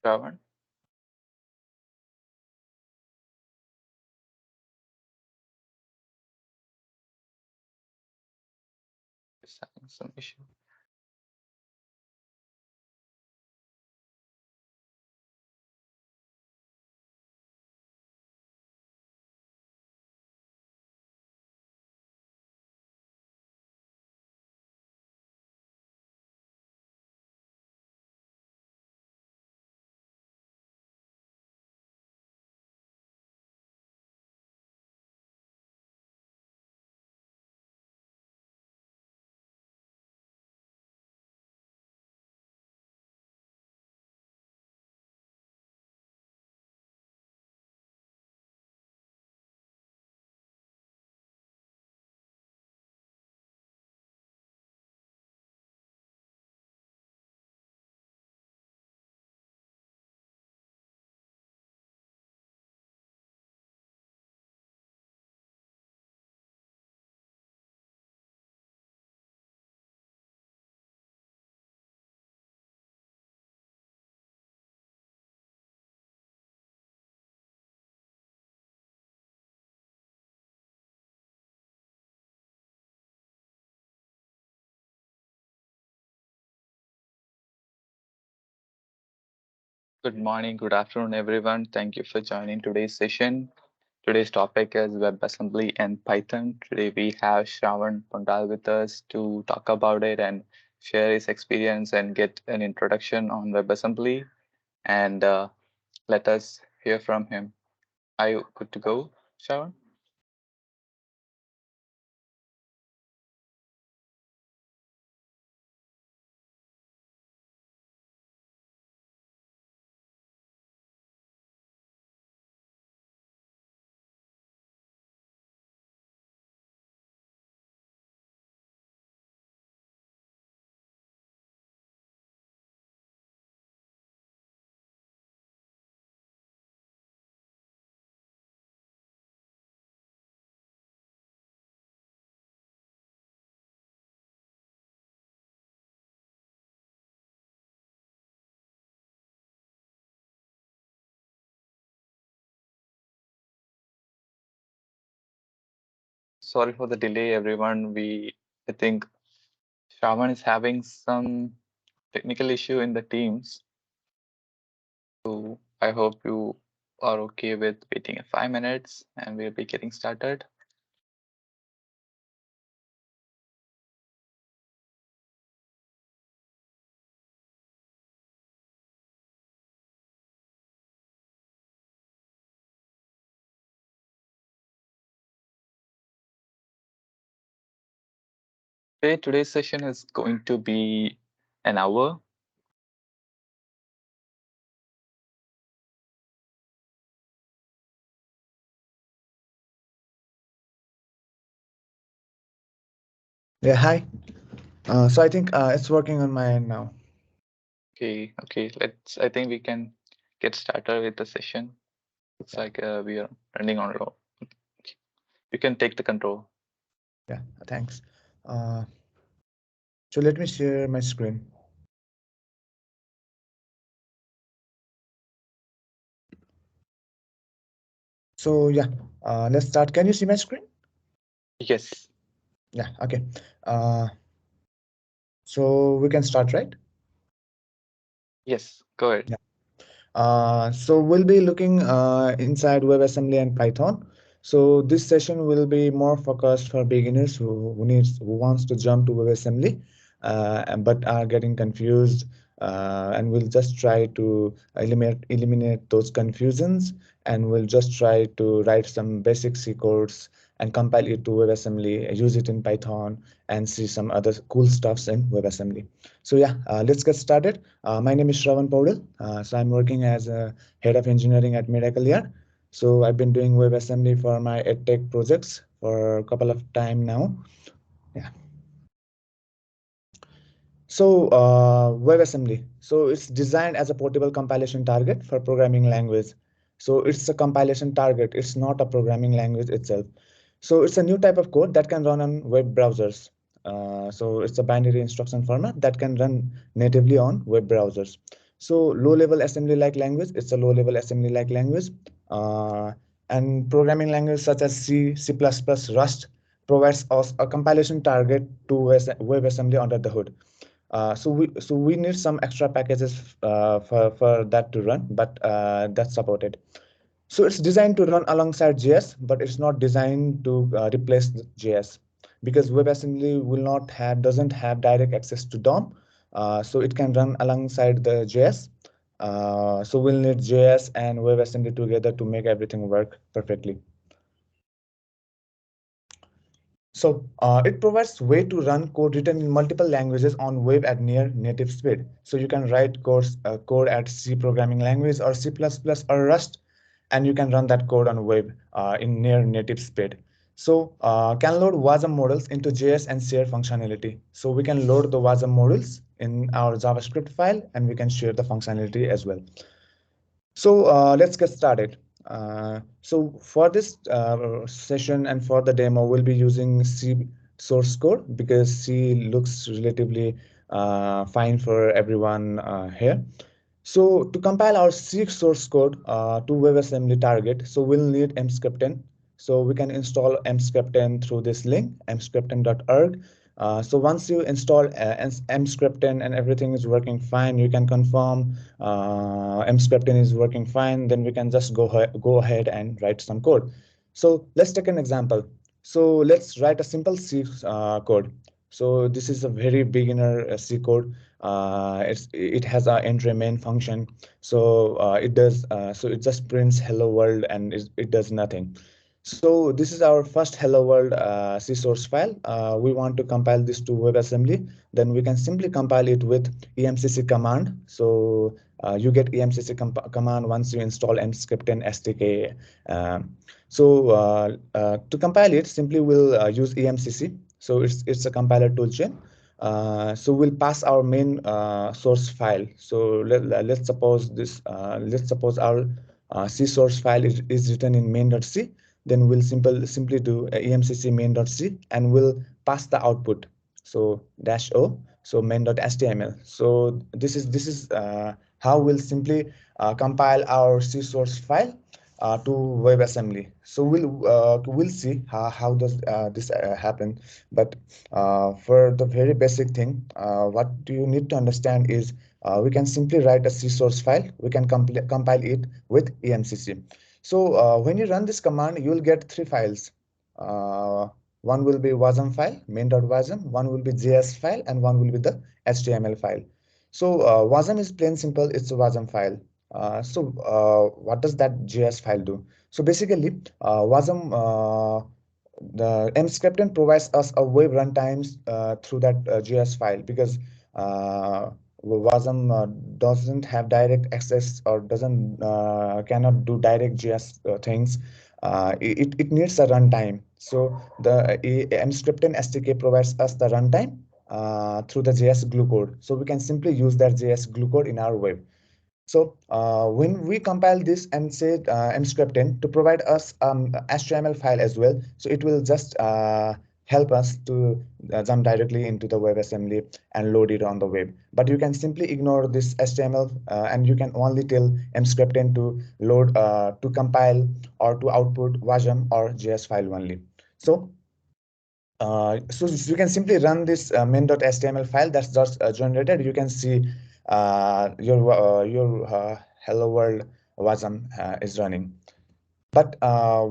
Shravan. Is having some issue. Good morning, good afternoon, everyone. Thank you for joining today's session. Today's topic is WebAssembly and Python. Today we have Shravan Pandal with us to talk about it and share his experience and get an introduction on WebAssembly. And let us hear from him. Are you good to go, Shravan? Sorry for the delay, everyone. I think Shravan is having some technical issue in the Teams. So I hope you are okay with waiting 5 minutes and we'll be getting started. Today's session is going to be an hour. Yeah, hi. So I think it's working on my end now. Okay, I think we can get started with the session. Looks Yeah, like we are running on low. You can take the control. yeah, thanks. Uh, so let me share my screen. So yeah, let's start. Can you see my screen? Yes, Yeah, okay. Uh, so we can start, right? yes, go ahead. Yeah. So we'll be looking inside WebAssembly and Python. So this session will be more focused for beginners who wants to jump to WebAssembly, but are getting confused. And we'll just try to eliminate those confusions, and we'll just try to write some basic C codes and compile it to WebAssembly, use it in Python, and see some other cool stuffs in WebAssembly. So yeah, let's get started. My name is Shravan Paudel. So I'm working as a head of engineering at Miracle Year. So I've been doing WebAssembly for my EdTech projects for a couple of time now. Yeah. So WebAssembly. So it's designed as a portable compilation target for programming language. So it's a compilation target. It's not a programming language itself. So it's a new type of code that can run on web browsers. So it's a binary instruction format that can run natively on web browsers. So low-level assembly-like language, it's a low-level assembly-like language. Uh, and programming language such as C, C++, Rust provides us a compilation target to WebAssembly under the hood. So we need some extra packages for that to run, but that's supported. So it's designed to run alongside JS, but it's not designed to replace the JS, because WebAssembly will not have doesn't have direct access to DOM, so it can run alongside the JS. So we'll need JS and WebAssembly together to make everything work perfectly. So it provides way to run code written in multiple languages on web at near native speed. So you can write code at C programming language or C++ or Rust, and you can run that code on web in near native speed. So can load Wasm models into JS and share functionality. So we can load the Wasm models in our JavaScript file, and we can share the functionality as well. So let's get started. So for this session and for the demo, we'll be using C source code because C looks relatively fine for everyone here. So to compile our C source code to WebAssembly target, so we'll need mscripten. So we can install mscripten through this link, mscripten.org. So once you install mscripten and everything is working fine, you can confirm mscripten is working fine, then we can just go ahead and write some code. So let's take an example. So let's write a simple C code. So this is a very beginner C code. It has a entry main function. So it just prints hello world, and it does nothing. So this is our first hello world C source file. We want to compile this to WebAssembly. Then we can simply compile it with emcc command. So you get emcc command once you install mscripten SDK. To compile it, simply we'll use emcc. So it's a compiler toolchain. So we'll pass our main source file. So let's suppose our C source file is written in main.c. Then we'll simply do emcc main.c, and we'll pass the output. So -o, so main.html. So this is how we'll simply compile our C source file to WebAssembly. So we'll see how does this happen. But for the very basic thing, what you need to understand is we can simply write a C source file. We can compile it with emcc. So when you run this command, you will get three files. Uh, One will be Wasm file, main.wasm, one will be JS file, and one will be the HTML file. So Wasm is plain simple, it's a Wasm file. What does that JS file do? So basically, Wasm, the mscripten provides us a web runtimes through that JS file, because Wasm doesn't have direct access, or doesn't cannot do direct JS things. It needs a runtime. So the mscripten SDK provides us the runtime through the JS glue code. So we can simply use that JS glue code in our web. So when we compile this and say mscripten to provide us HTML file as well, so it will just help us to jump directly into the WebAssembly and load it on the web. But you can simply ignore this HTML, and you can only tell mscripten to load, to compile, or to output Wasm or JS file only. So you can simply run this main.html file that's just generated. You can see your hello world Wasm is running. But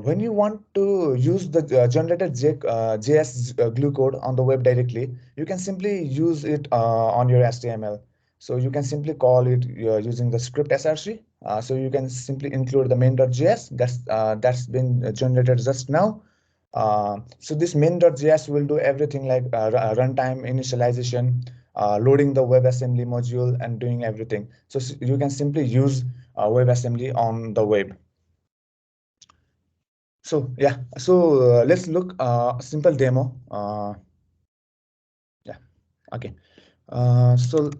when you want to use the generated JS glue code on the web directly, you can simply use it on your HTML. So you can simply call it using the script src. So you can simply include the main.js that's been generated just now. So this main.js will do everything like runtime initialization, loading the WebAssembly module, and doing everything. So you can simply use WebAssembly on the web. So yeah, so let's look a simple demo. Yeah, okay. Uh, so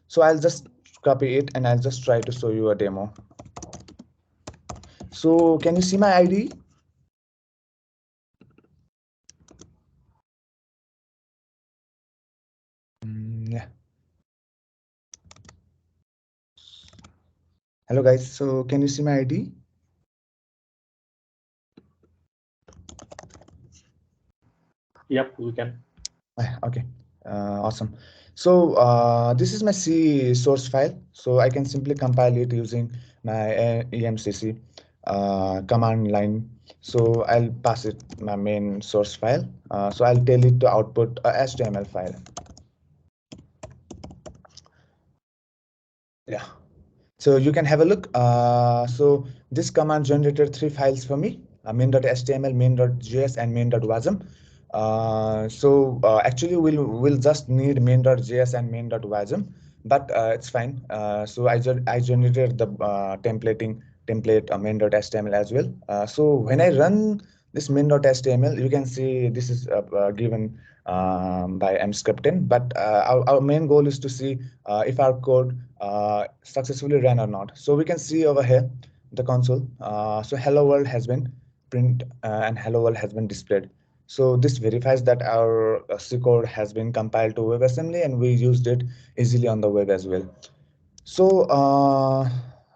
so I'll just copy it, and I'll just try to show you a demo. So can you see my ID? Yeah. Hello guys, so can you see my ID? Yep, we can. Okay, awesome. So this is my C source file. So I can simply compile it using my EMCC command line. So I'll pass it my main source file. So I'll tell it to output a HTML file. Yeah. So you can have a look. So this command generated three files for me: main.html, main.js, and main.wasm. Actually, we'll just need main.js and main.wasm, but it's fine. I generated the template main.html as well. So when I run this main.html, you can see this is given by mscripten, but our main goal is to see if our code successfully ran or not. So we can see over here the console. So hello world has been print and hello world has been displayed. So this verifies that our C code has been compiled to WebAssembly and we used it easily on the web as well. So,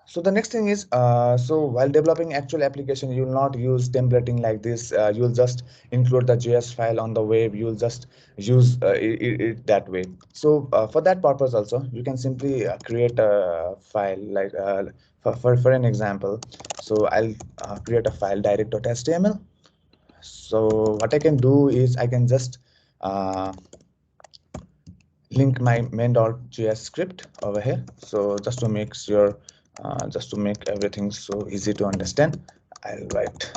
so the next thing is, so while developing actual application, you will not use templating like this. You will just include the JS file on the web. You will just use it that way. So for that purpose also, you can simply create a file like for an example. So I'll create a file direct.html. So what I can do is I can just uh, link my main.js script over here. So just to make sure, just to make everything so easy to understand, I'll write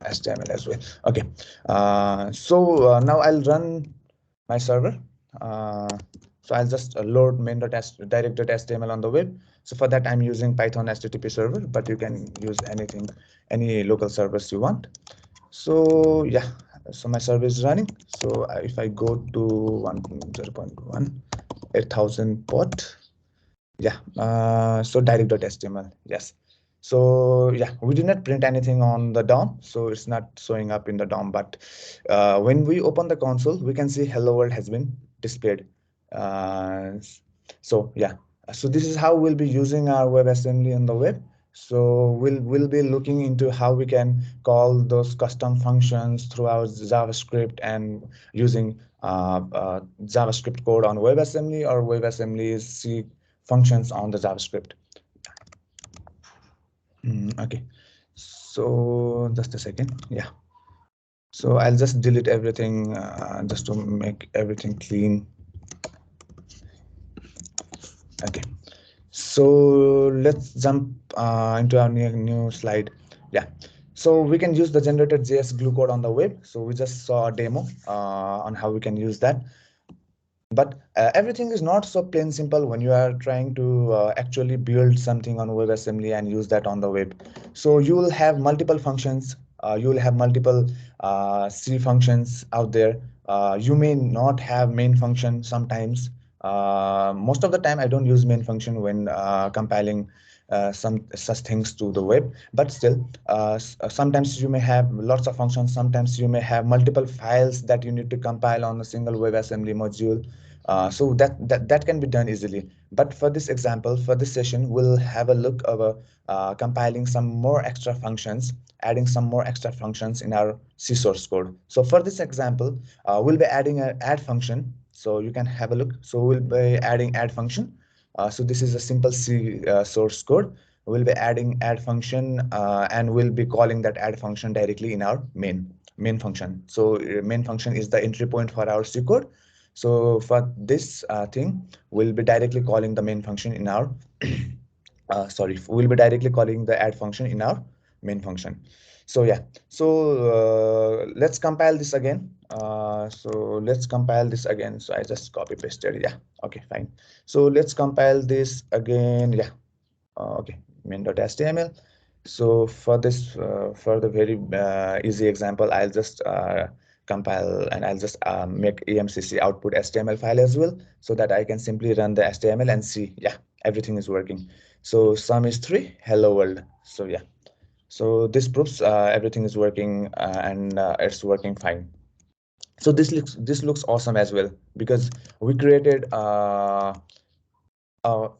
HTML as well. Okay. Now I'll run my server. Uh, so I'll just load direct.html on the web. So for that, I'm using Python HTTP server, but you can use anything, any local servers you want. So yeah, so my server is running. So if I go to 1.0.1 8000 port, yeah, so direct.html, yes. So yeah, we did not print anything on the DOM, so it's not showing up in the DOM, but when we open the console, we can see hello world has been displayed. uh, so yeah, so this is how we'll be using our WebAssembly on the web. So we'll be looking into how we can call those custom functions throughout JavaScript and using JavaScript code on WebAssembly or WebAssembly C functions on the JavaScript. Okay, so just a second. Yeah, so I'll just delete everything just to make everything clean. Okay, so let's jump into our new slide. Yeah, so we can use the generated JS glue code on the web. So we just saw a demo on how we can use that. But everything is not so plain simple when you are trying to actually build something on WebAssembly and use that on the web. So you will have multiple functions. You will have multiple C functions out there. You may not have main function sometimes. Most of the time, I don't use main function when compiling some such things to the web, but still sometimes you may have lots of functions. Sometimes you may have multiple files that you need to compile on a single WebAssembly module. So that can be done easily. But for this example, for this session, we'll have a look over compiling some more extra functions, adding some more extra functions in our C source code. So for this example, we'll be adding an add function. So you can have a look. So we'll be adding add function. So this is a simple C source code. We'll be adding add function and we'll be calling that add function directly in our main function. So main function is the entry point for our C code. So for this thing, we'll be directly calling the main function in our we'll be directly calling the add function in our main function. So yeah, so let's compile this again. So I just copy pasted. Yeah, okay, fine. So let's compile this again. Yeah, okay, main.html. So for this, for the very easy example, I'll just compile and I'll just make EMCC output HTML file as well, so that I can simply run the HTML and see, yeah, everything is working. So sum is 3, hello world. So yeah, so this proves everything is working and it's working fine. So this looks awesome as well because we created a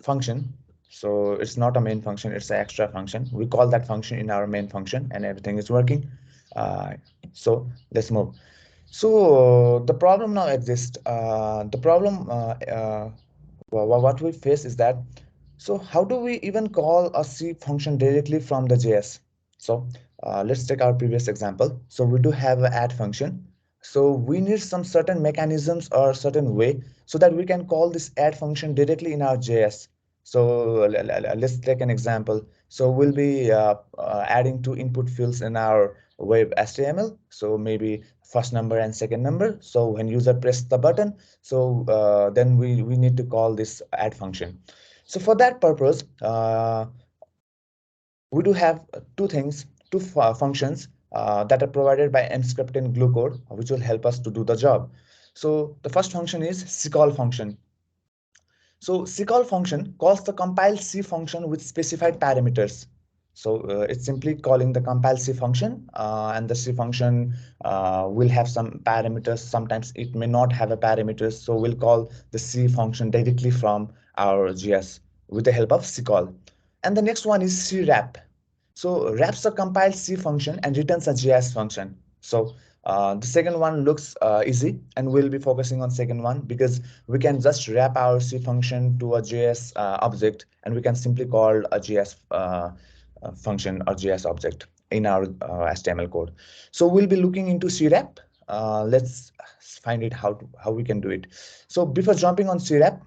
function. So it's not a main function, it's an extra function. We call that function in our main function and everything is working. Uh, so let's move. So the problem now exists. The problem what we face is that, so how do we even call a C function directly from the JS? So let's take our previous example. So we do have an add function. So we need some certain mechanisms or certain way so that we can call this add function directly in our JS. So let's take an example. So we'll be adding two input fields in our web HTML. So maybe first number and second number. So when user press the button, so then we need to call this add function. So for that purpose, we do have two things, two functions that are provided by mscript and glue code, which will help us to do the job. So the first function is ccall function. So ccall function calls the compile C function with specified parameters. So it's simply calling the compile C function, and the C function will have some parameters. Sometimes it may not have a parameters. So we'll call the C function directly from our GS with the help of ccall. And the next one is crap. So wraps a compile C function and returns a JS function. So the second one looks easy, and we'll be focusing on second one because we can just wrap our C function to a JS object, and we can simply call a JS function or JS object in our HTML code. So we'll be looking into CRAP. Let's find it how we can do it. So before jumping on CRAP,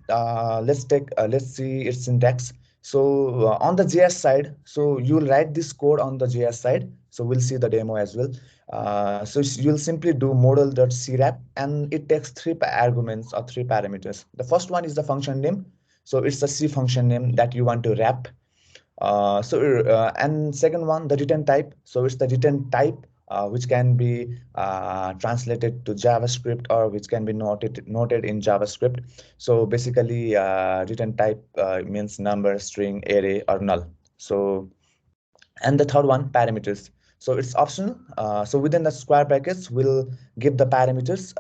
let's see its syntax. So on the JS side, so you'll write this code on the JS side. So we'll see the demo as well. So you'll simply do model.crap, and it takes three arguments or three parameters. The first one is the function name. So it's the C function name that you want to wrap. And second one, the return type. So it's the return type which can be translated to JavaScript, or which can be noted in JavaScript. So basically, return type means number, string, array, or null. So, and the third one, parameters. So it's optional. So within the square brackets, we'll give the parameters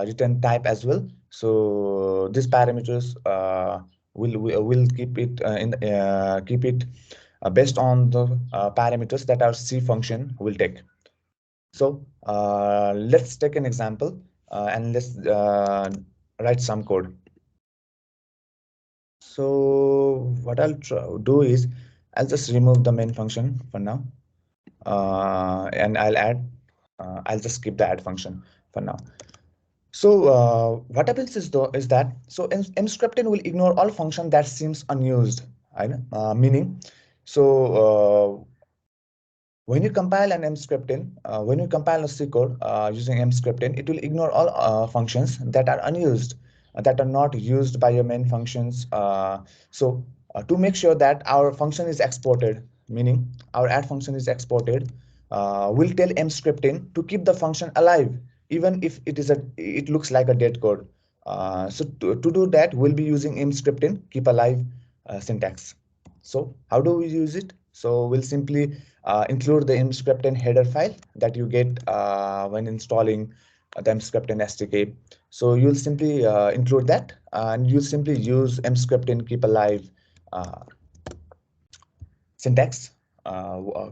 return type as well. So these parameters will keep it based on the parameters that our C function will take. So let's take an example and let's write some code. So what do is I'll just remove the main function for now, and I'll just skip the add function for now. So what happens is that so mscripting will ignore all function that seems unused. I know, meaning so when you compile an mscripting, when you compile a C code using mscripting, it will ignore all functions that are unused, that are not used by your main functions. To make sure that our function is exported, meaning our add function is exported, we'll tell mscripting to keep the function alive, even if it looks like a dead code. To do that, we'll be using mscripting keep alive syntax. So how do we use it? So we'll simply include the mscripten header file that you get when installing the mscripten SDK. So you'll simply include that, and you'll simply use mscripten keep alive syntax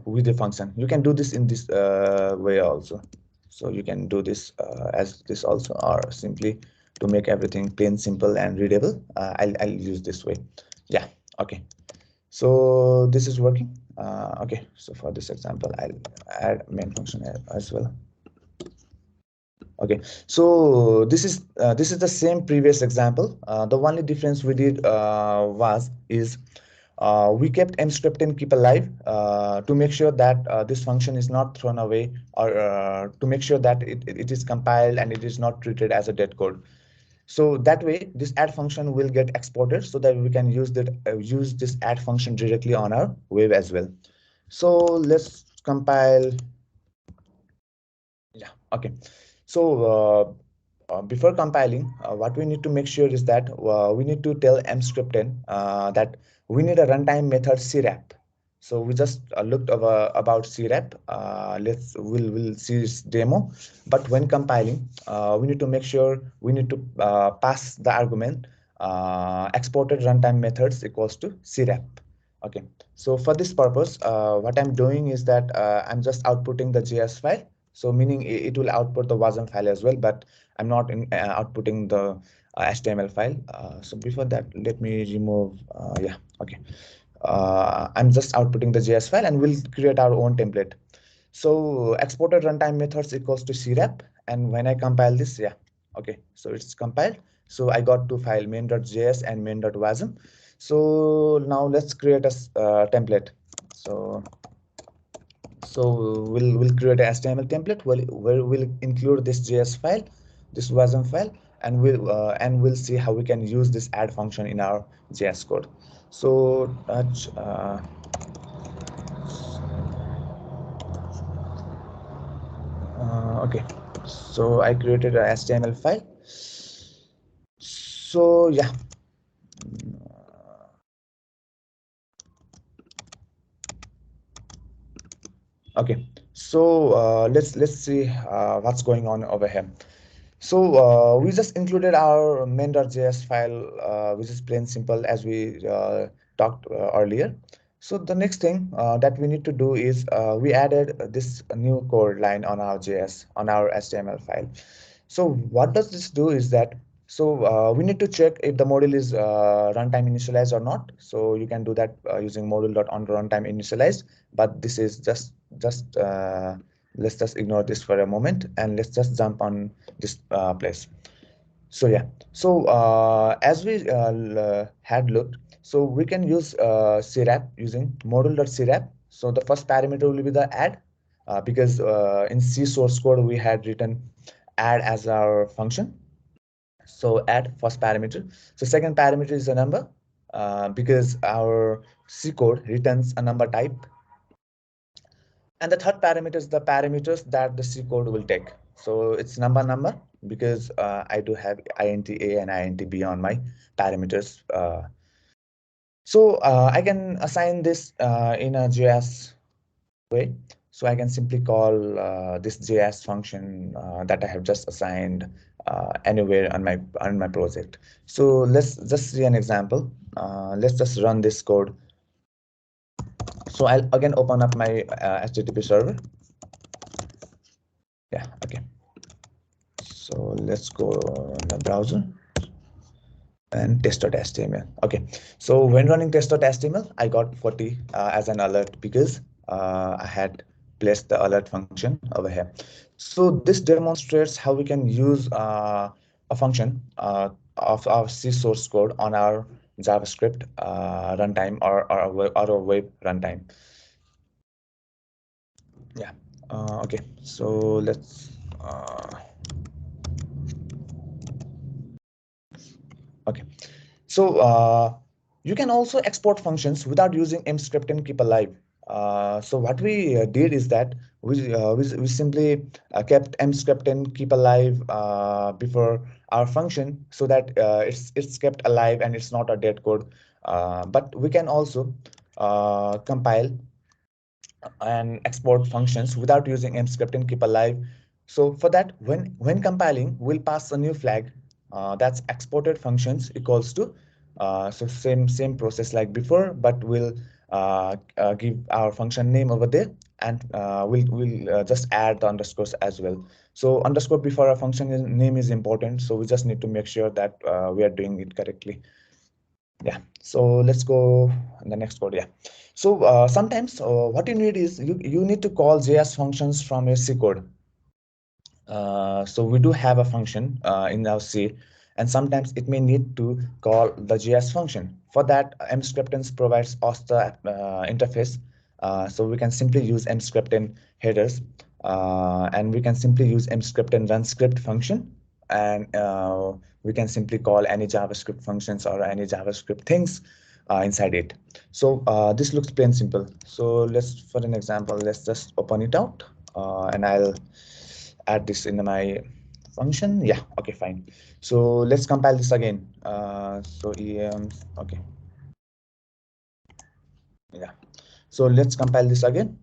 with the function. You can do this in this way also. So you can do this as this also, or simply to make everything plain, simple, and readable. I'll use this way. Yeah. Okay. So this is working. Okay, so for this example, I'll add main function as well. Okay, so this is the same previous example. The only difference we did we kept mscript and keep alive to make sure that this function is not thrown away, or to make sure that it is compiled and it is not treated as a dead code. So that way, this add function will get exported so that we can use this add function directly on our web as well. So let's compile. Yeah, okay. So before compiling, what we need to make sure is that we need to tell mscripten that we need a runtime method crap. So we just looked over about crap. We'll see this demo. But when compiling, we need to make sure we need to pass the argument exported runtime methods equals to crap. Okay, so for this purpose, what I'm doing is that I'm just outputting the JS file. So meaning it will output the Wasm file as well, but I'm not outputting the HTML file. So before that, let me remove. Yeah, okay. I'm just outputting the JS file, and we'll create our own template. So exported runtime methods equals to crap, and when I compile this, yeah, okay, so it's compiled. So I got two files, main.js and main.wasm. So now let's create a template. So we'll create a HTML template where we'll include this JS file, this wasm file, and we'll see how we can use this add function in our JS code. So okay, so I created a HTML file. So yeah, okay. So let's see what's going on over here. So we just included our main.js file, which is plain simple as we talked earlier. So the next thing that we need to do is we added this new code line on our JS, on our HTML file. So what does this do is that, so we need to check if the module is runtime initialized or not. So you can do that using module.onRuntime initialized, but this is just let's just ignore this for a moment, and let's just jump on this place. So yeah, so as we had looked, so we can use crap using module.crap. So the first parameter will be the add, because in C source code we had written add as our function. So add first parameter. So second parameter is a number, because our C code returns a number type. And the third parameter is the parameters that the C code will take. So it's number because I do have int a and int b on my parameters. So I can assign this in a JS way. So I can simply call this JS function that I have just assigned anywhere on my project. So let's just see an example. Let's just run this code. So I'll again open up my HTTP server. Yeah, okay. So let's go in the browser and test.html. Okay, so when running test.html, I got 40 as an alert because I had placed the alert function over here. So this demonstrates how we can use a function of our C source code on our JavaScript runtime or a web runtime. Yeah. Okay. So let's. Okay. So you can also export functions without using mscript and keep alive. So what we did is that we simply kept mscript and keep alive before our function, so that it's kept alive and it's not a dead code. But we can also compile and export functions without using mscript and keep alive. So for that, when compiling, we'll pass a new flag that's exported functions equals to, so same process like before, but we'll give our function name over there, and we'll just add the underscores as well. So underscore before our name is important, so we just need to make sure that we are doing it correctly. Yeah, so let's go in the next code. Yeah, so sometimes what you need is you need to call JS functions from your C code. So we do have a function in our C, and sometimes it may need to call the JS function. For that, mscriptance provides us the interface. So we can simply use mscriptan headers, and we can simply use mscriptan run script function, and we can simply call any JavaScript functions or any JavaScript things inside it. So this looks plain simple. So let's, for an example, let's just open it out, and I'll add this in my function. Yeah, okay, fine. So let's compile this again. So okay, yeah. So let's compile this again.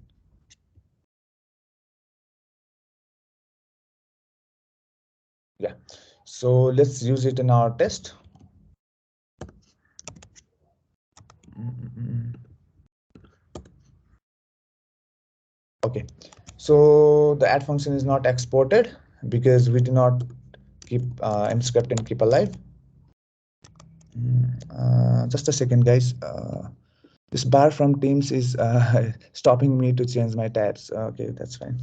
Yeah. So let's use it in our test. Okay, so the add function is not exported because we do not keep mscript and keep alive. Just a second, guys. This bar from Teams is stopping me to change my tabs. Okay, that's fine.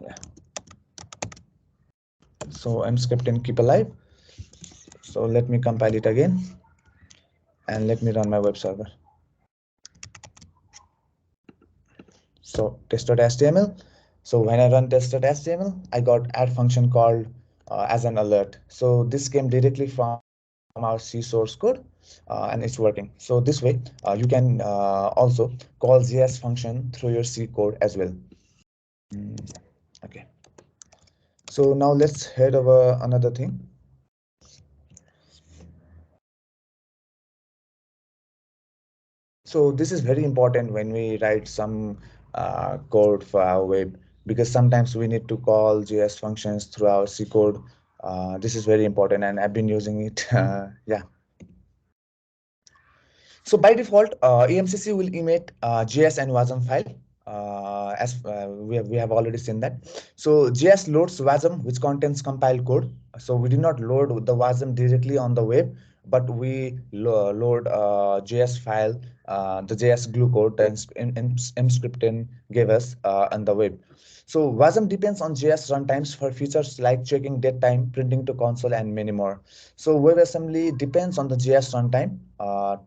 Yeah. So mscript and keep alive. So let me compile it again and let me run my web server. So test.html. So when I run test.html, I got add function called as an alert. So this came directly from our C source code and it's working. So this way you can also call JS function through your C code as well. Okay. So now let's head over another thing. So this is very important when we write some code for our web, because sometimes we need to call JS functions through our C code. This is very important and I've been using it. Yeah. So by default, EMCC will emit JS and Wasm file. As we have already seen that. So JS loads Wasm, which contains compiled code. So we do not load the Wasm directly on the web, but we load JS file, the JS glue code that Mscripten gave us on the web. So Wasm depends on JS runtimes for features like checking date time, printing to console, and many more. So WebAssembly depends on the JS runtime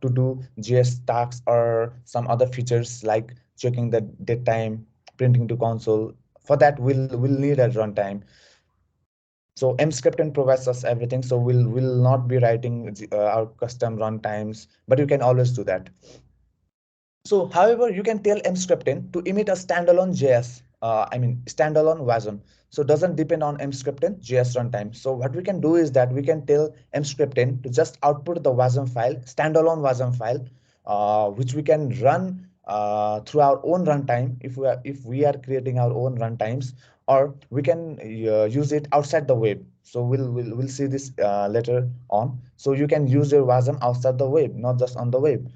to do JS tasks or some other features like checking the date time, printing to console. For that, we'll need a runtime. So mscripten provides us everything. So we'll not be writing our custom runtimes, but you can always do that. So, however, you can tell mscripten to emit a standalone JS, standalone Wasm. So, doesn't depend on mscripten JS runtime. So, what we can do is that we can tell mscripten to just output the Wasm file, standalone Wasm file, which we can run through our own runtime if we are creating our own runtimes, or we can use it outside the web. So, we'll see this later on. So, you can use your Wasm outside the web, not just on the web.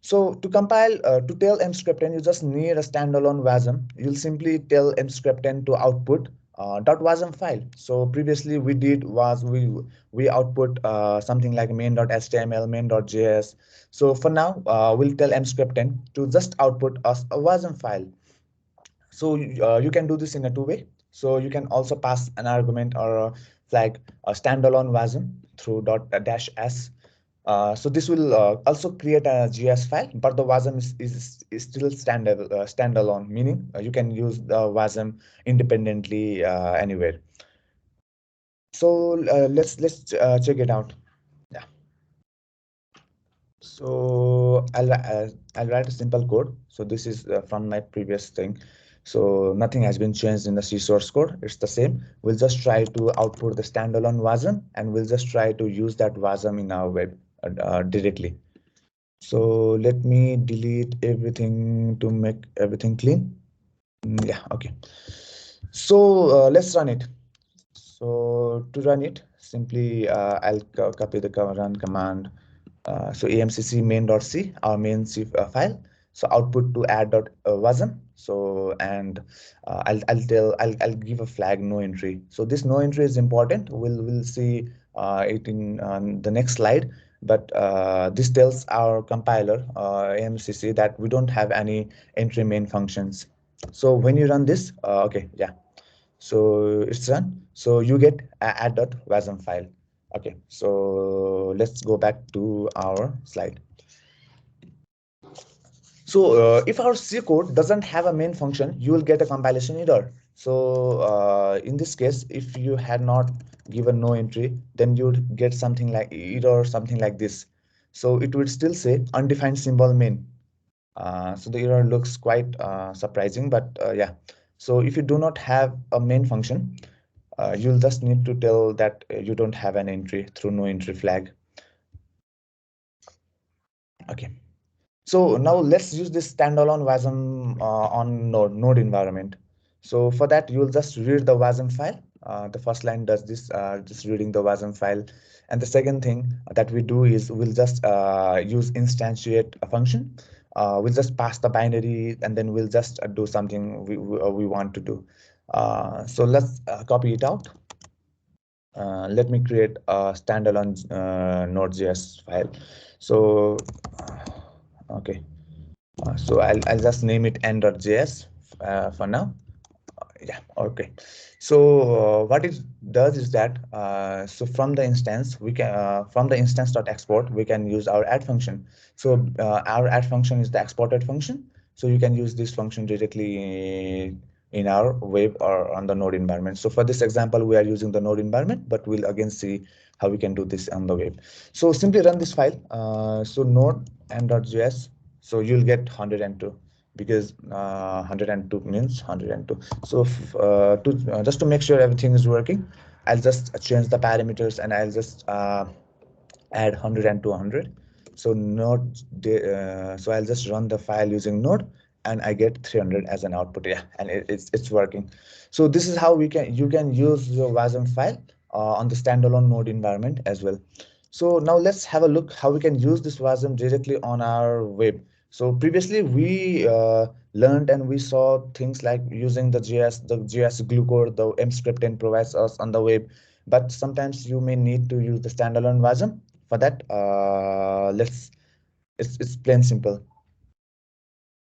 So to compile, to tell mscripten, you just need a standalone Wasm. You'll simply tell mscripten to output .wasm file. So previously we did was we output something like main.html, main.js. So for now, we'll tell mscripten to just output us a Wasm file. So you can do this in a two-way. So you can also pass an argument or a flag a standalone Wasm through .-s. So this will also create a GS file, but the Wasm is still standalone, meaning you can use the Wasm independently anywhere. So let's check it out. Yeah. So I'll write a simple code. So this is from my previous thing. So nothing has been changed in the C source code. It's the same. We'll just try to output the standalone Wasm, and we'll just try to use that Wasm in our web directly. So let me delete everything to make everything clean. Yeah, okay. So let's run it. So to run it, simply I'll copy the run command. So amcc main.c, our main C file. So output to add.wasm. So and I'll give a flag no entry. So this no entry is important. We'll see it in the next slide. But this tells our compiler AMCC that we don't have any entry main functions. So when you run this, okay, yeah. So it's run. So you get add.wasm file. Okay, so let's go back to our slide. So if our C code doesn't have a main function, you will get a compilation error. So in this case, if you had not given no entry, then you'd get something like error, something like this. So it would still say undefined symbol main. So the error looks quite surprising, but yeah. So if you do not have a main function, you'll just need to tell that you don't have an entry through no entry flag. Okay. So now let's use this standalone Wasm on node environment. So for that, you'll just read the Wasm file. The first line does this, just reading the Wasm file. And the second thing that we do is we'll just use instantiate a function. we'll just pass the binary and then we'll just do something we want to do. So let's copy it out. Let me create a standalone Node.js file. So, okay. So I'll just name it n.js for now. Yeah, okay. So what it does is that so from the instance we can from the instance.export we can use our add function. So our add function is the exported function, so you can use this function directly in our web or on the node environment. So for this example we are using the node environment, but we'll again see how we can do this on the web. So simply run this file. So node n.js, so you'll get 102 because 102 means 102. So to just to make sure everything is working, I'll just change the parameters and I'll just add 100 and 200. So so I'll just run the file using node and I get 300 as an output. Yeah, and it's working. So this is how you can use your wasm file on the standalone node environment as well. So now let's have a look how we can use this wasm directly on our web. So previously we learned and we saw things like using the JS glue code the mscript provides us on the web, but sometimes you may need to use the standalone wasm. For that, it's plain simple.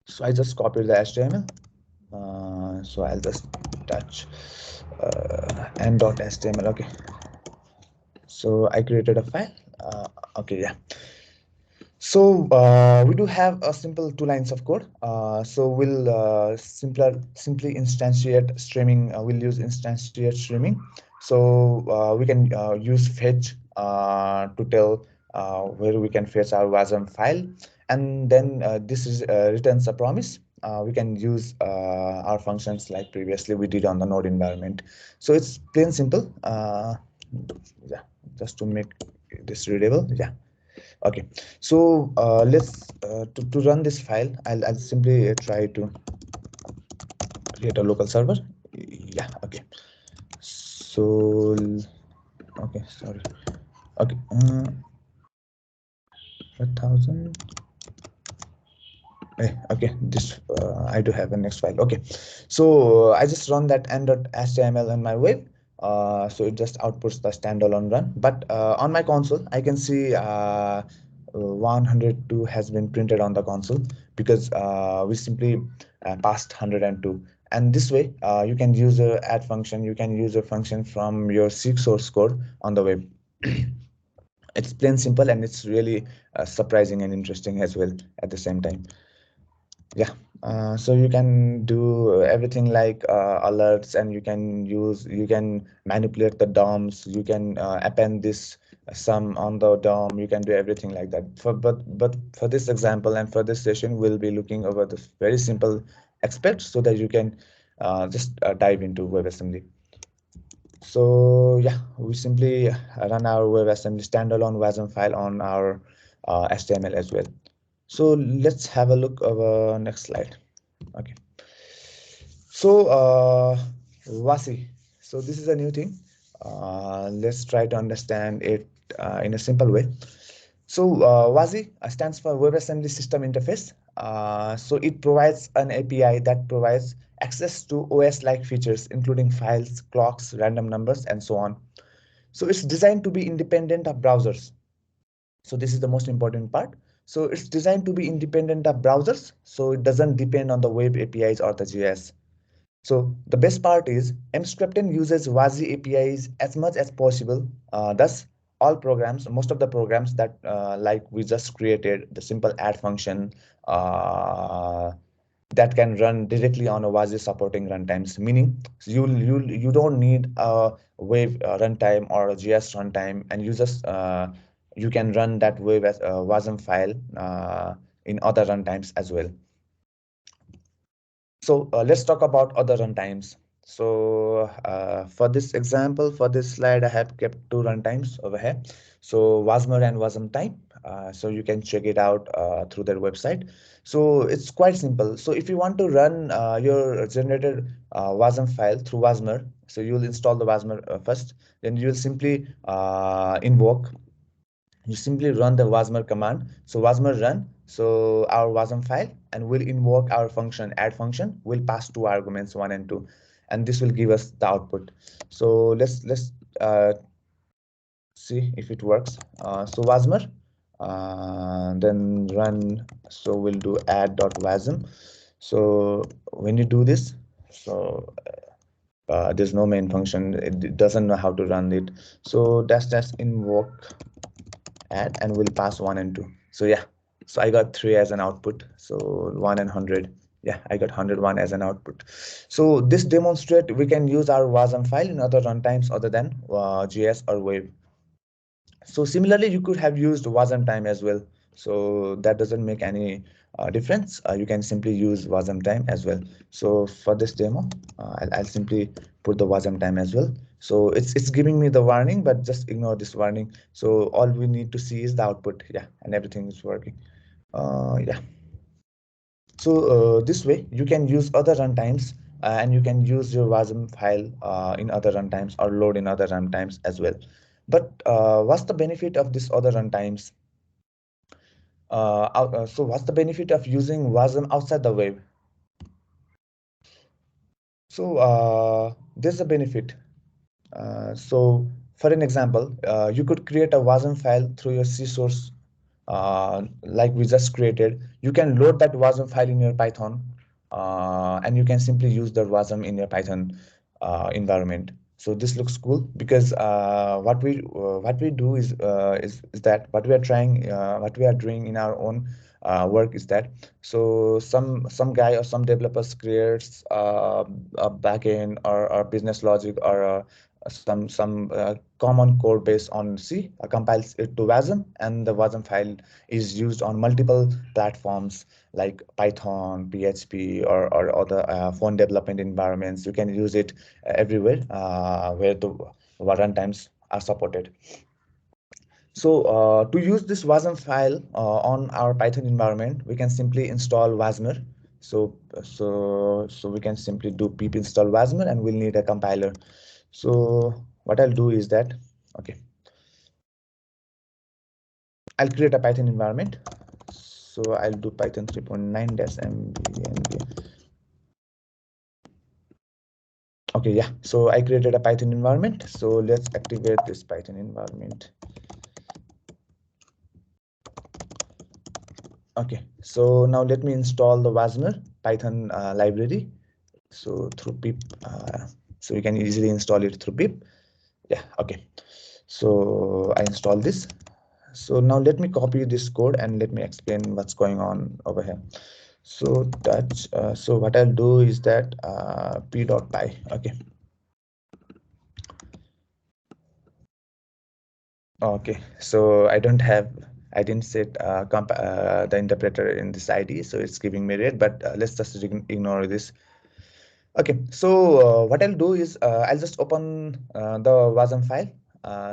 So I just copied the HTML. So I'll just touch n.html. Okay. So I created a file. Okay, yeah. So we do have a simple two lines of code. So we'll simply instantiate streaming. We'll use instantiate streaming. So we can use fetch to tell where we can fetch our wasm file, and then this is returns a promise. We can use our functions like previously we did on the node environment. So it's plain simple. Yeah, just to make this readable. Yeah. Okay, so to run this file, I'll simply try to create a local server. Yeah, okay. So okay, sorry. Okay, 1,000. Okay, this I do have a next file. Okay, so I just run that n.html on my web. So it just outputs the standalone run. But on my console, I can see 102 has been printed on the console because we simply passed 102. And this way, you can use a add function. You can use a function from your C source code on the web. It's plain simple and it's really surprising and interesting as well at the same time. Yeah, so you can do everything like alerts, and you can manipulate the DOMs, you can append this sum on the DOM, you can do everything like that. But for this example and for this session, we'll be looking over the very simple aspects so that you can just dive into WebAssembly. So yeah, we simply run our WebAssembly standalone WASM file on our HTML as well. So let's have a look over next slide. Okay. So Vasi. So this is a new thing. Let's try to understand it in a simple way. So WASI stands for WebAssembly System Interface. So it provides an API that provides access to OS-like features, including files, clocks, random numbers, and so on. So it's designed to be independent of browsers. So this is the most important part. So it's designed to be independent of browsers, so it doesn't depend on the web APIs or the JS. So the best part is Mscripten uses WASI APIs as much as possible. Thus, all programs, most of the programs that like we just created, the simple add function uh, that can run directly on a WASI supporting runtimes. Meaning, you don't need a wave runtime or a JS runtime, and you can run that wave as a WASM file in other runtimes as well. So let's talk about other runtimes. So for this example, for this slide, I have kept two runtimes over here. So Wasmer and Wasm time. So you can check it out through their website. So it's quite simple. So if you want to run your generated Wasm file through Wasmer, so you'll install the Wasmer first. Then you'll simply invoke you simply run the wasmer command. So wasmer run, so our wasm file, and we'll invoke our function add function. We'll pass two arguments 1 and 2, and this will give us the output. So let's see if it works. So wasmer, then run. So we'll do add.wasm. So when you do this, so there's no main function, it doesn't know how to run it. So dash invoke add, and we'll pass 1 and 2. So yeah, so I got 3 as an output, so 1 and 100. Yeah, I got 101 as an output. So this demonstrate we can use our wasm file in other runtimes other than JS or web. So similarly, you could have used wasm time as well. So that doesn't make any difference. You can simply use wasm time as well. So for this demo, I'll simply put the wasm time as well. So it's giving me the warning, but just ignore this warning. So all we need to see is the output. Yeah, and everything is working. Yeah. So this way you can use other runtimes, and you can use your wasm file in other runtimes or load in other runtimes as well. But what's the benefit of this other runtimes? So what's the benefit of using wasm outside the web? So there's a benefit. So for an example, you could create a wasm file through your C source, like we just created. You can load that wasm file in your Python, and you can simply use the wasm in your Python environment. So this looks cool because what we do is that what we are doing in our own work is that, so some guy or some developers creates a backend or business logic or some common code based on C, compiles it to Wasm, and the Wasm file is used on multiple platforms like Python, PHP, or other phone development environments. You can use it everywhere where the runtimes are supported. So to use this Wasm file on our Python environment, we can simply install Wasmer. So we can simply do pip install Wasmer, and we'll need a compiler. So what I'll do is that, okay, I'll create a Python environment. So I'll do Python 3.9 -mv. Okay, yeah. So I created a Python environment. So let's activate this Python environment. Okay, so now let me install the Wasmer Python library. So through pip, so you can easily install it through pip. Yeah, okay. So I install this. So now let me copy this code and let me explain what's going on over here. So so what I'll do is that p.py. Okay. Okay. So I didn't set the interpreter in this ID, so it's giving me red. But let's just ignore this. Okay, so what I'll do is I'll just open the Wasm file.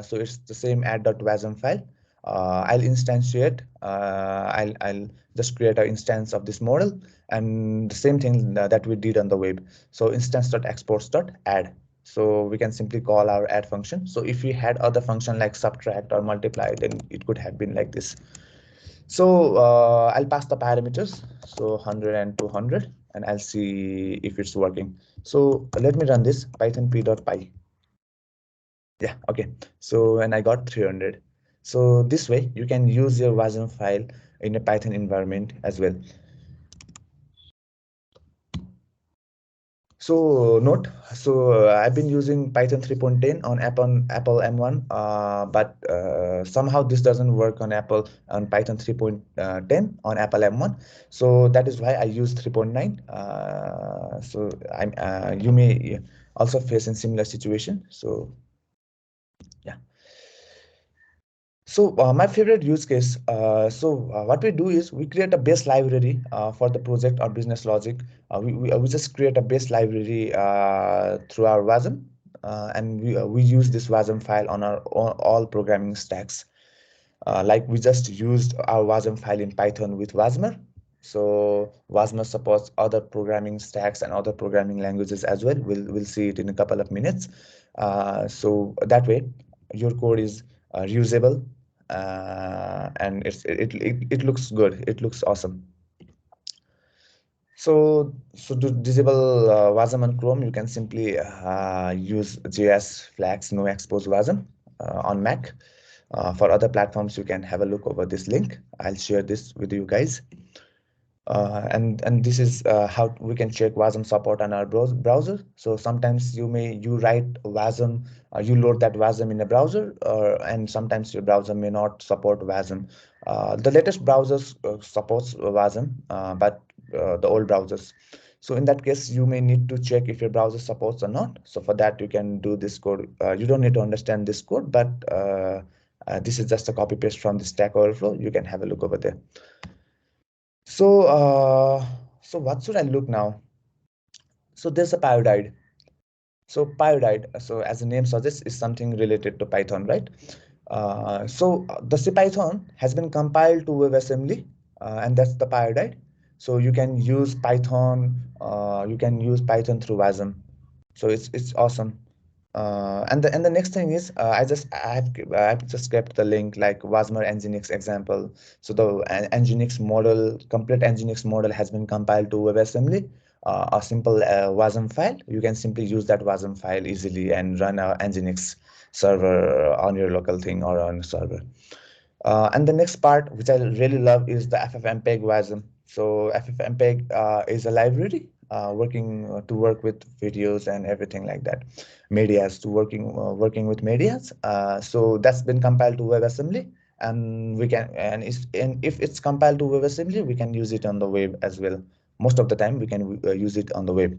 So it's the same add.wasm file. I'll instantiate. I'll just create an instance of this model, and the same thing that we did on the web. So instance.exports.add. So we can simply call our add function. So if we had other function like subtract or multiply, then it could have been like this. So I'll pass the parameters, so 100 and 200, and I'll see if it's working. So let me run this python p.py. Yeah, okay. So and I got 300. So this way you can use your Wasm file in a Python environment as well. So note, so I've been using Python 3.10 on Apple M1, but somehow this doesn't work on Python 3.10 on Apple M1. So that is why I use 3.9. So you may also face in similar situation. So yeah. So my favorite use case. What we do is we create a base library for the project or business logic. We just create a base library through our Wasm, and we use this Wasm file on our all programming stacks. Like we just used our Wasm file in Python with Wasmer. So Wasmer supports other programming stacks and other programming languages as well. We'll see it in a couple of minutes. So that way, your code is reusable, and it looks good. It looks awesome. So to disable Wasm on Chrome, you can simply use JS flags no expose Wasm on Mac. For other platforms, you can have a look over this link. I'll share this with you guys. And this is how we can check Wasm support on our browser. So sometimes you write Wasm, you load that Wasm in a browser, and sometimes your browser may not support Wasm. The latest browsers supports Wasm, but the old browsers. So in that case, you may need to check if your browser supports or not. So for that, you can do this code. You don't need to understand this code, but this is just a copy paste from the Stack Overflow. You can have a look over there. So what should I look now? So there's a pyodide. So pyodide, so as the name suggests, is something related to Python, right? The CPython has been compiled to WebAssembly, and that's the pyodide. So you can use Python. You can use Python through Wasm. So it's awesome. And the next thing is I've just kept the link like Wasmer Nginx example. So the Nginx model, complete Nginx model has been compiled to WebAssembly. A simple Wasm file. You can simply use that Wasm file easily and run a Nginx server on your local thing or on server. And the next part, which I really love, is the FFmpeg Wasm. So FFmpeg is a library working to work with videos and everything like that, medias to working with medias. So that's been compiled to WebAssembly, and if it's compiled to WebAssembly, we can use it on the web as well. Most of the time, we can use it on the web.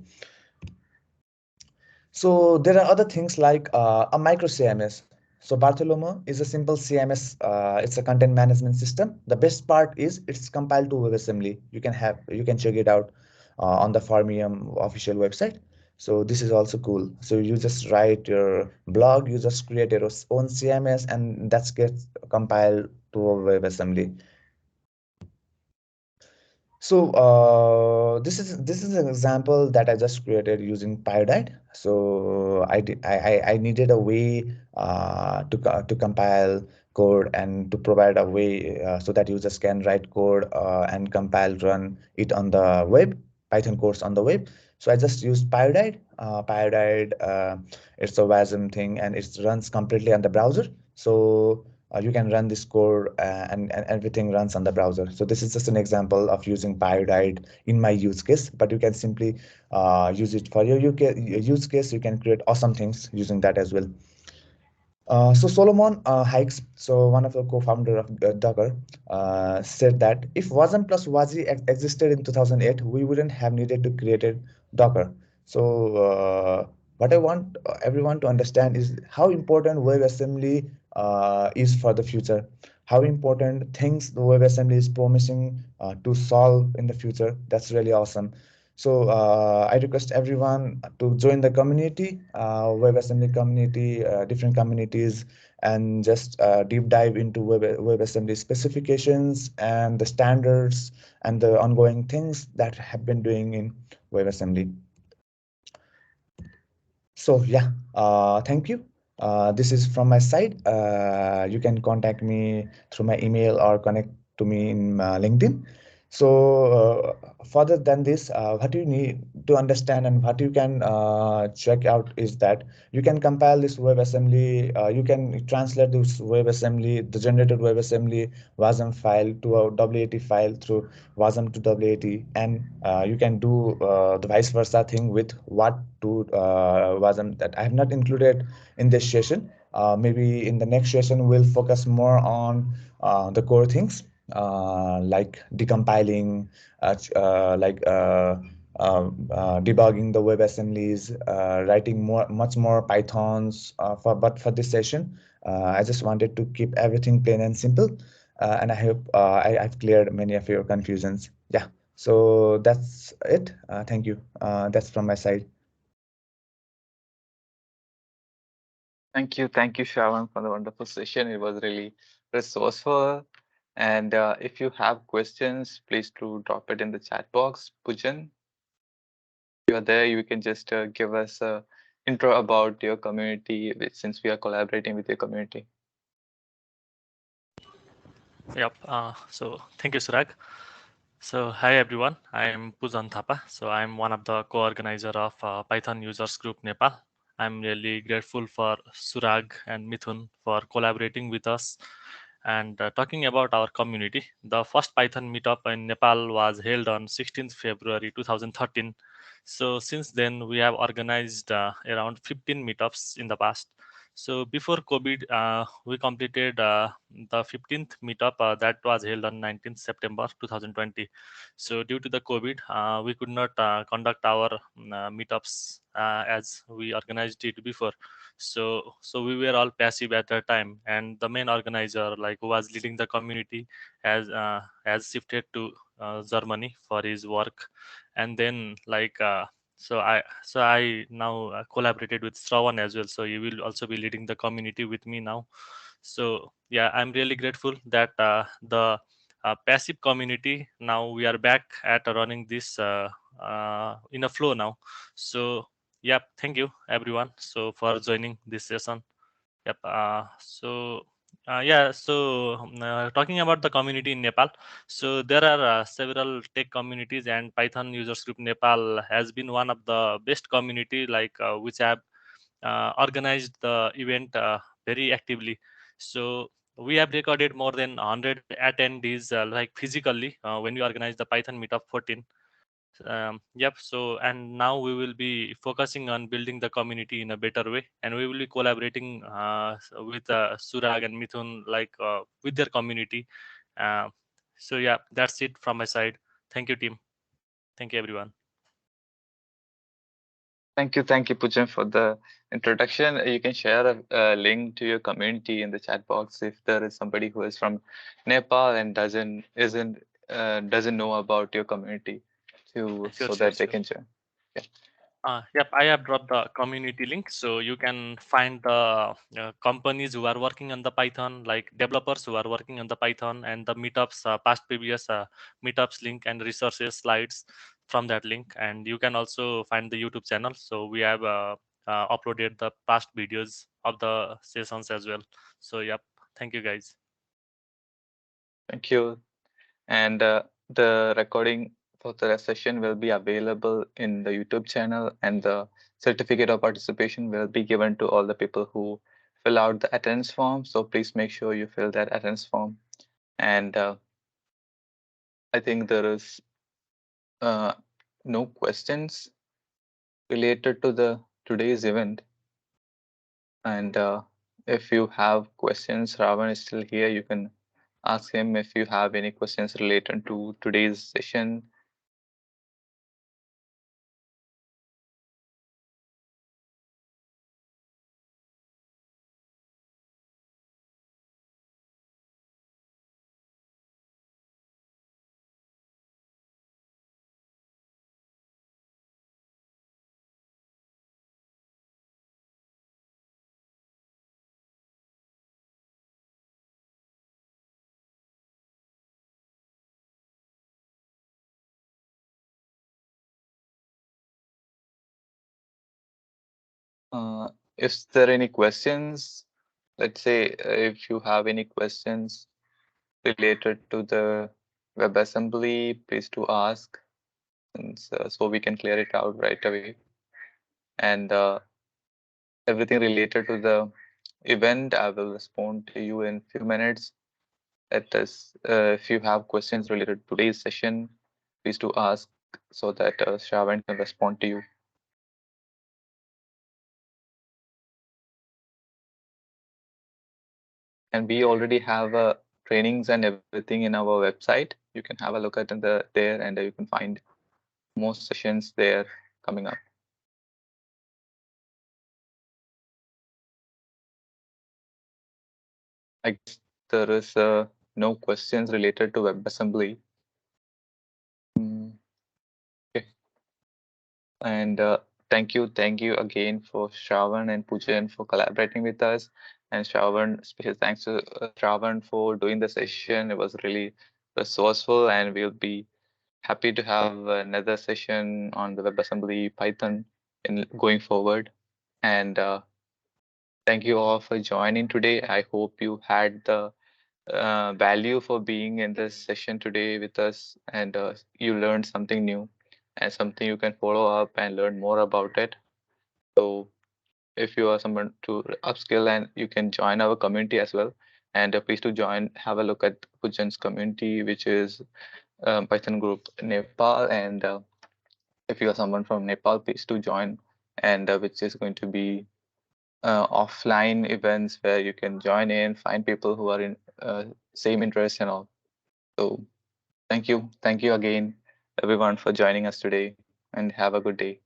So there are other things like a micro CMS. So Bartholomew is a simple CMS. It's a content management system. The best part is it's compiled to WebAssembly. You can check it out on the Formium official website. So this is also cool. So you just write your blog, you just create your own CMS, and that gets compiled to WebAssembly. So this is an example that I just created using Pyodide. So I needed a way to compile code and to provide a way so that users can write code and compile run it on the web, Python codes on the web. So I just used Pyodide. It's a Wasm thing and it runs completely on the browser. So you can run this code and everything runs on the browser. So this is just an example of using Pyodide in my use case, but you can simply use it for your use case. You can create awesome things using that as well. So Solomon Hikes, so one of the co-founder of Docker, said that if Wasm plus Wazi existed in 2008, we wouldn't have needed to create a Docker. So what I want everyone to understand is how important WebAssembly is for the future, how important things the WebAssembly is promising to solve in the future. That's really awesome. So I request everyone to join the community, WebAssembly community, different communities, and just deep dive into WebAssembly specifications and the standards and the ongoing things that have been doing in WebAssembly. So yeah, thank you. This is from my side. You can contact me through my email or connect to me in LinkedIn. So further than this, what you need to understand and what you can check out is that you can compile this WebAssembly. You can translate this WebAssembly, the generated WebAssembly Wasm file to a WAT file through Wasm to WAT, and you can do the vice versa thing with what to Wasm that I have not included in this session. Maybe in the next session we'll focus more on the core things like decompiling, debugging the web assemblies, writing much more Pythons. But for this session, I just wanted to keep everything plain and simple, and I hope I've cleared many of your confusions. Yeah. So that's it. Thank you. That's from my side. Thank you, Shravan, for the wonderful session. It was really resourceful. And if you have questions, please do drop it in the chat box. Pujan, you are there. You can just give us a intro about your community, since we are collaborating with your community. Yep. So thank you, Surag. So hi everyone. I am Puzan Thapa. So I'm one of the co-organizer of Python Users Group Nepal. I'm really grateful for Surag and Mithun for collaborating with us and talking about our community. The first Python meetup in Nepal was held on 16th February 2013. So since then we have organized around 15 meetups in the past. So before COVID, we completed the 15th meetup that was held on 19th September 2020. So due to the COVID, we could not conduct our meetups as we organized it before. So we were all passive at that time, and the main organizer, like who was leading the community, has shifted to Germany for his work, and then so I now collaborated with Shravan as well. So he will also be leading the community with me now. So yeah, I'm really grateful that the passive community now we are back at running this in a flow now. So yeah, thank you everyone. So for joining this session. Yep. Talking about the community in Nepal, so there are several tech communities, and Python Users Group Nepal has been one of the best community, which have organized the event very actively. So we have recorded more than 100 attendees, physically, when we organized the Python Meetup 14. Yep. So, and now we will be focusing on building the community in a better way, and we will be collaborating with Surag and Mithun, with their community. Uh, so, yeah, that's it from my side. Thank you, team. Thank you, everyone. Thank you, Pujan, for the introduction. You can share a link to your community in the chat box if there is somebody who is from Nepal and doesn't know about your community, to Sure, so sure, that they sure. can join. Yeah. Yep, I have dropped the community link, so you can find the companies who are working on the Python, like developers who are working on the Python, and the meetups, past previous meetups link and resources slides from that link. And you can also find the YouTube channel. So we have uploaded the past videos of the sessions as well. So yep, thank you guys. Thank you. And the recording for the session will be available in the YouTube channel, and the certificate of participation will be given to all the people who fill out the attendance form. So please make sure you fill that attendance form. And I think there is uh, no questions related to the today's event. And if you have questions, Ravan is still here. You can ask him if you have any questions related to today's session. Uh, if there are any questions, let's say if you have any questions related to the WebAssembly, please to ask, and so we can clear it out right away. And everything related to the event, I will respond to you in few minutes. Let us, if you have questions related to today's session, please to ask so that Shravan can respond to you. And we already have trainings and everything in our website. You can have a look at there, and you can find more sessions there coming up. I guess there is no questions related to WebAssembly. Mm, okay. And thank you again for Shravan and Pujan for collaborating with us. And Shravan, special thanks to Shravan for doing the session. It was really resourceful, and we'll be happy to have another session on the WebAssembly Python in going forward. And thank you all for joining today. I hope you had the value for being in this session today with us, and you learned something new and something you can follow up and learn more about it. So if you are someone to upskill, and you can join our community as well. And please to join, have a look at Pujan's community, which is Python group Nepal. And if you are someone from Nepal, please to join, and which is going to be offline events where you can join in, find people who are in same interest and all. So thank you again, everyone, for joining us today, and have a good day.